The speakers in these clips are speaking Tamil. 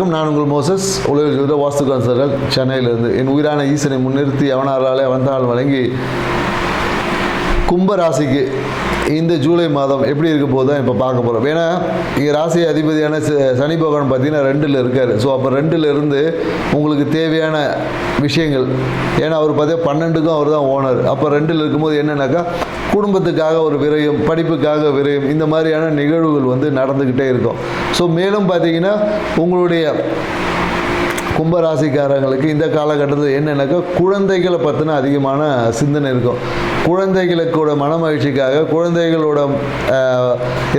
வணக்கம். நான் உங்கள் மோசஸ் உலக ஜோதிட வாஸ்து கன்சல்டன்ட் சென்னையிலிருந்து. என் உயிரான ஈசனை முன்னிறுத்தி அவனாலே அவன்தால் வழங்கி கும்பராசிக்கு இந்த ஜூலை மாதம் எப்படி இருக்க போது தான் இப்போ பார்க்க போகிறோம். ஏன்னா இங்கே ராசி அதிபதியான சனி பகவான் பார்த்தீங்கன்னா 2ல் இருக்கார். ஸோ அப்போ 2ல் இருந்து உங்களுக்கு தேவையான விஷயங்கள், ஏன்னா அவர் பார்த்தீங்கன்னா 12க்கும் அவர் தான் ஓனர். அப்போ 2ல் இருக்கும்போது என்னென்னாக்கா குடும்பத்துக்காக ஒரு விரயம், படிப்புக்காக விரயம், இந்த மாதிரியான நிகழ்வுகள் வந்து நடந்துக்கிட்டே இருக்கும். ஸோ மேலும் பார்த்தீங்கன்னா உங்களுடைய கும்பராசிக்காரங்களுக்கு இந்த காலகட்டத்தில் என்னென்னாக்கா குழந்தைகளை பற்றின அதிகமான சிந்தனை இருக்கும். குழந்தைகளுக்கூட மன மகிழ்ச்சிக்காக, குழந்தைகளோட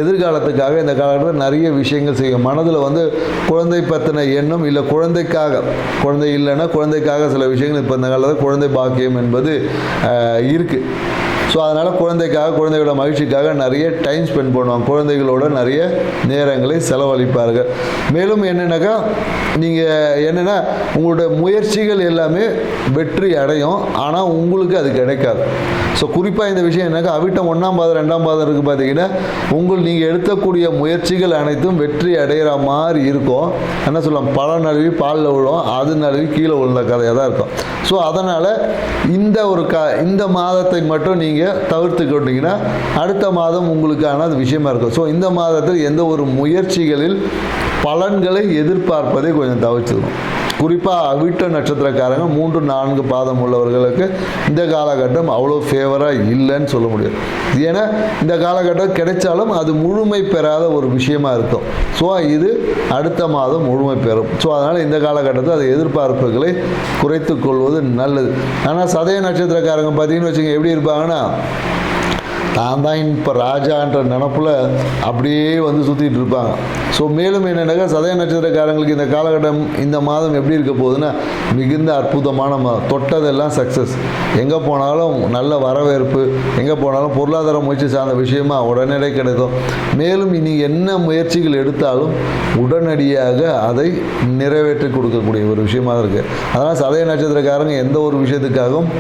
எதிர்காலத்துக்காக இந்த காலகட்டத்தில் நிறைய விஷயங்கள் செய்யும். மனதில் வந்து குழந்தை பற்றின எண்ணம், இல்லை குழந்தைக்காக, குழந்தை இல்லைன்னா குழந்தைக்காக சில விஷயங்கள் இப்போ இந்த காலத்தில் குழந்தை பாக்கியம் என்பது இருக்குது. ஸோ அதனால் குழந்தைக்காக, குழந்தைகளோட மகிழ்ச்சிக்காக நிறைய டைம் ஸ்பெண்ட் பண்ணுவாங்க, குழந்தைகளோட நிறைய நேரங்களை செலவழிப்பார்கள். மேலும் என்னென்னாக்கா நீங்கள் என்னென்னா உங்களுடைய முயற்சிகள் எல்லாமே வெற்றி அடையும், ஆனால் உங்களுக்கு அது கிடைக்காது. ஸோ குறிப்பாக இந்த விஷயம் என்னக்கா அவிட்டம் 1ஆம் பாதம் 2ஆம் பாதம் இருக்குது பார்த்தீங்கன்னா நீங்கள் எடுக்கக்கூடிய முயற்சிகள் அனைத்தும் வெற்றி அடைகிற மாதிரி இருக்கும். என்ன சொல்லலாம், பல நழுவி பாலில் விழும், அது நழுவி கீழே விழுந்த கதையாக தான் இருக்கும். ஸோ அதனால் இந்த மாதத்தை மட்டும் நீங்கள் தவிர்த்துக்கிட்டீங்கன்னா அடுத்த மாதம் உங்களுக்கான விஷயமா இருக்கும். ஸோ இந்த மாதத்தில் எந்த ஒரு முயற்சிகளில் பலன்களை எதிர்பார்ப்பதை கொஞ்சம் தவிர்த்துக்கணும். குறிப்பாக அவிட்ட நட்சத்திரக்காரங்க 3-4 பாதம் உள்ளவர்களுக்கு இந்த காலகட்டம் அவ்வளோ ஃபேவராக இல்லைன்னு சொல்ல முடியாது. ஏன்னா இந்த காலகட்டம் கிடைச்சாலும் அது முழுமை பெறாத ஒரு விஷயமா இருக்கும். ஸோ இது அடுத்த மாதம் முழுமை பெறும். ஸோ அதனால் இந்த காலகட்டத்தில் அது எதிர்பார்ப்புகளை குறைத்து கொள்வது நல்லது. ஆனால் சதய நட்சத்திரக்காரங்க பார்த்தீங்கன்னு வச்சுங்க எப்படி இருப்பாங்கன்னா, தான் தான் இப்போ ராஜான்ற நினப்பில் அப்படியே வந்து சுற்றிட்டு இருப்பாங்க. ஸோ மேலும் என்னென்னாக்கா சதய நட்சத்திரக்காரங்களுக்கு இந்த காலகட்டம் இந்த மாதம் எப்படி இருக்க போகுதுன்னா மிகுந்த அற்புதமான மாதம். தொட்டதெல்லாம் சக்ஸஸ், எங்கே போனாலும் நல்ல வரவேற்பு, எங்கே போனாலும் பொருளாதார முயற்சி சார்ந்த விஷயமா உடனடியே கிடைக்கும். மேலும் இனி என்ன முயற்சிகள் எடுத்தாலும் உடனடியாக அதை நிறைவேற்றி கொடுக்கக்கூடிய ஒரு விஷயமாக இருக்குது. அதனால் சதய நட்சத்திரக்காரங்க எந்த ஒரு விஷயத்துக்காகவும்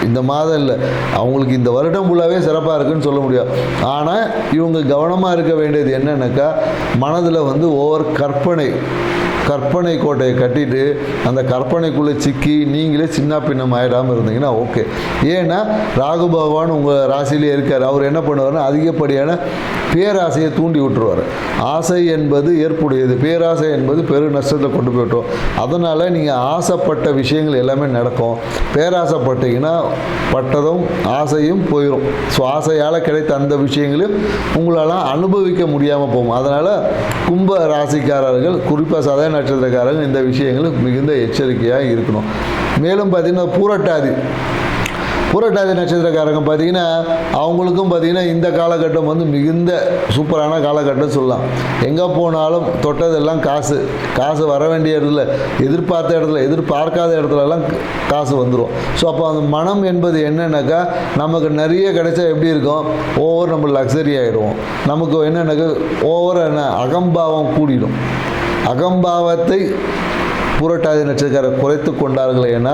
இந்த மாதம் இல்லை, அவங்களுக்கு இந்த வருடம் ஃபுல்லாகவே சிறப்பாக இருக்குன்னு சொல்ல முடியும். ஆனால் இவங்க கவனமாக இருக்க வேண்டியது என்னன்னாக்கா மனதில் வந்து ஓவர் கற்பனை கோட்டையை கட்டிட்டு அந்த கற்பனைக்குள்ளே சிக்கி நீங்களே சின்ன பின்னம் ஆகிடாமல் இருந்தீங்கன்னா ஓகே. ஏன்னா ராகு பகவான் உங்கள் ராசியிலே இருக்கார். அவர் என்ன பண்ணுவார்னா அதிகப்படியான பேராசையை தூண்டி விட்டுருவார். ஆசை என்பது ஏற்புடையது, பேராசை என்பது பெரு நஷ்டத்தை கொண்டு போய் விட்டுரும். அதனால் நீங்கள் ஆசைப்பட்ட விஷயங்கள் எல்லாமே நடக்கும். பேராசைப்பட்டீங்கன்னா பட்டதும் ஆசையும் போயிடும். ஸோ ஆசையால் கிடைத்த அந்த விஷயங்களையும் உங்களால் அனுபவிக்க முடியாமல் போகும். அதனால் கும்ப ராசிக்காரர்கள், குறிப்பாக சதய நட்சத்திரக்காரங்க இந்த விஷயங்களுக்கு மிகுந்த எச்சரிக்கையாக இருக்கணும். மேலும் பார்த்திங்கன்னா புரட்டாதி நட்சத்திரக்காரங்க பார்த்தீங்கன்னா அவங்களுக்கும் பார்த்தீங்கன்னா இந்த காலகட்டம் வந்து மிகுந்த சூப்பரான காலகட்டம் சொல்லலாம். எங்கே போனாலும் தொட்டதெல்லாம் காசு வர வேண்டிய இடத்துல, எதிர்பார்த்த இடத்துல, எதிர்பார்க்காத இடத்துலலாம் காசு வந்துடும். ஸோ அப்போ அந்த மனம் என்பது என்னென்னாக்கா நமக்கு நிறைய கிடைச்சா எப்படி இருக்கும், ஓவர் நம்ம லக்ஸரி ஆகிடுவோம். நமக்கு என்னென்னாக்கா ஓவர் அகம்பாவம் கூடிடும். அகம்பாவத்தை புரட்டாதி நட்சத்திரக்காரர் குறைத்து கொண்டார்கள். ஏன்னா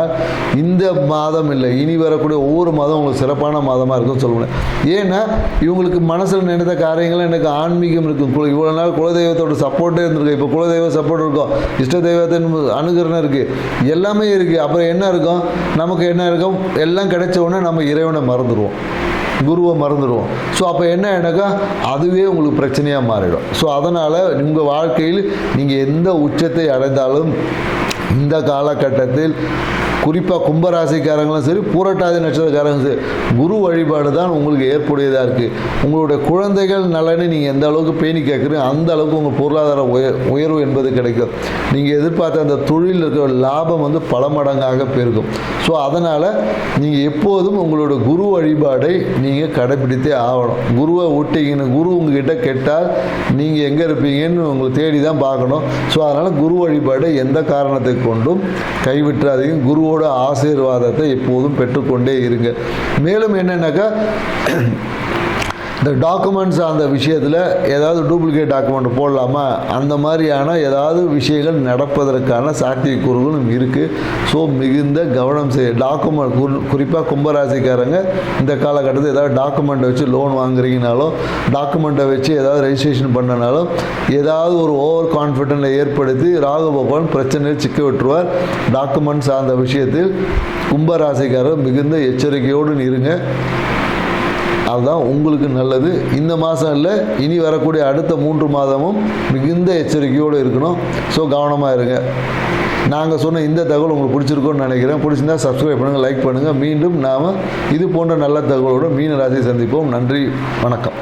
இந்த மாதம் இல்லை, இனி வரக்கூடிய ஒவ்வொரு மாதம் உங்களுக்கு சிறப்பான மாதமாக இருக்குன்னு சொல்ல முடியும். ஏன்னா இவங்களுக்கு மனசில் நினைத்த காரியங்கள் எனக்கு ஆன்மீகம் இருக்கும். இவ்வளோ நாள் குலதெய்வத்தோட சப்போர்ட்டே இருந்திருக்கு, இப்போ குலதெய்வ சப்போர்ட் இருக்கும், இஷ்ட தெய்வத்தின் அனுகிரணம் இருக்குது, எல்லாமே இருக்குது. அப்புறம் என்ன இருக்கும், நமக்கு என்ன இருக்கும், எல்லாம் கிடைச்ச உடனே நம்ம இறைவனை மறந்துடுவோம், குருவை மறந்துடுவோம். ஸோ அப்போ என்ன எனக்கா அதுவே உங்களுக்கு பிரச்சனையாக மாறிடும். ஸோ அதனால் உங்கள் வாழ்க்கையில் நீங்கள் எந்த உச்சத்தை அடைந்தாலும் இந்த காலகட்டத்தில் குறிப்பாக கும்பராசிக்காரங்களும் சரி, பூரட்டாதி நட்சத்திரக்காரங்களும் சரி, குரு வழிபாடு தான் உங்களுக்கு ஏற்புடையதாக இருக்குது. உங்களுடைய குழந்தைகள் நலனை நீங்கள் எந்த அளவுக்கு பேணி கேட்குறீங்க அந்த அளவுக்கு உங்கள் பொருளாதார உயர்வு என்பது கிடைக்கும். நீங்கள் எதிர்பார்த்த அந்த தொழில் இருக்கிற லாபம் வந்து பல மடங்காக பெருகும். ஸோ அதனால் நீங்கள் எப்போதும் உங்களோட குரு வழிபாடை நீங்கள் கடைப்பிடித்தே ஆகணும். குருவை விட்டீங்கன்னு, குரு உங்ககிட்ட கெட்டால் நீங்கள் எங்கே இருப்பீங்கன்னு உங்களுக்கு தேடி தான் பார்க்கணும். ஸோ அதனால் குரு வழிபாடை எந்த காரணத்தை கொண்டும் கைவிட்டுறாதீங்க. குருவோட ஆசீர்வாதத்தை எப்போதும் பெற்றுக்கொண்டே இருங்க. மேலும் என்னன்னாக்கா இந்த டாக்குமெண்ட்ஸ் அந்த விஷயத்தில் ஏதாவது டூப்ளிகேட் டாக்குமெண்ட் போடலாமா, அந்த மாதிரியான ஏதாவது விஷயங்கள் நடப்பதற்கான சாத்தியக்கூறுகளும் இருக்குது. ஸோ மிகுந்த கவனம் செய்ய. டாக்குமெண்ட் குறிப்பாக கும்பராசிக்காரங்க இந்த காலகட்டத்தில் ஏதாவது டாக்குமெண்ட்டை வச்சு லோன் வாங்குறீங்கனாலும், டாக்குமெண்ட்டை வச்சு ஏதாவது ரெஜிஸ்ட்ரேஷன் பண்ணனாலும், ஏதாவது ஒரு ஓவர் கான்ஃபிடென்ட்டை ஏற்படுத்தி ராகு பகவான் பிரச்சனையில் சிக்க விட்டுருவார். டாக்குமெண்ட்ஸ் அந்த விஷயத்தில் கும்பராசிக்காரர் மிகுந்த எச்சரிக்கையோடு இருங்க. அதுதான் உங்களுக்கு நல்லது. இந்த மாதம் இல்லை, இனி வரக்கூடிய அடுத்த 3 மாதமும் மிகுந்த எச்சரிக்கையோடு இருக்கணும். ஸோ கவனமாக இருங்க. நாங்கள் சொன்ன இந்த தகவல் உங்களுக்கு பிடிச்சிருக்கோன்னு நினைக்கிறேன். பிடிச்சிருந்தால் சப்ஸ்கிரைப் பண்ணுங்கள், லைக் பண்ணுங்கள். மீண்டும் நாம் இது போன்ற நல்ல தகவலோடு மீன ராசியை சந்திப்போம். நன்றி, வணக்கம்.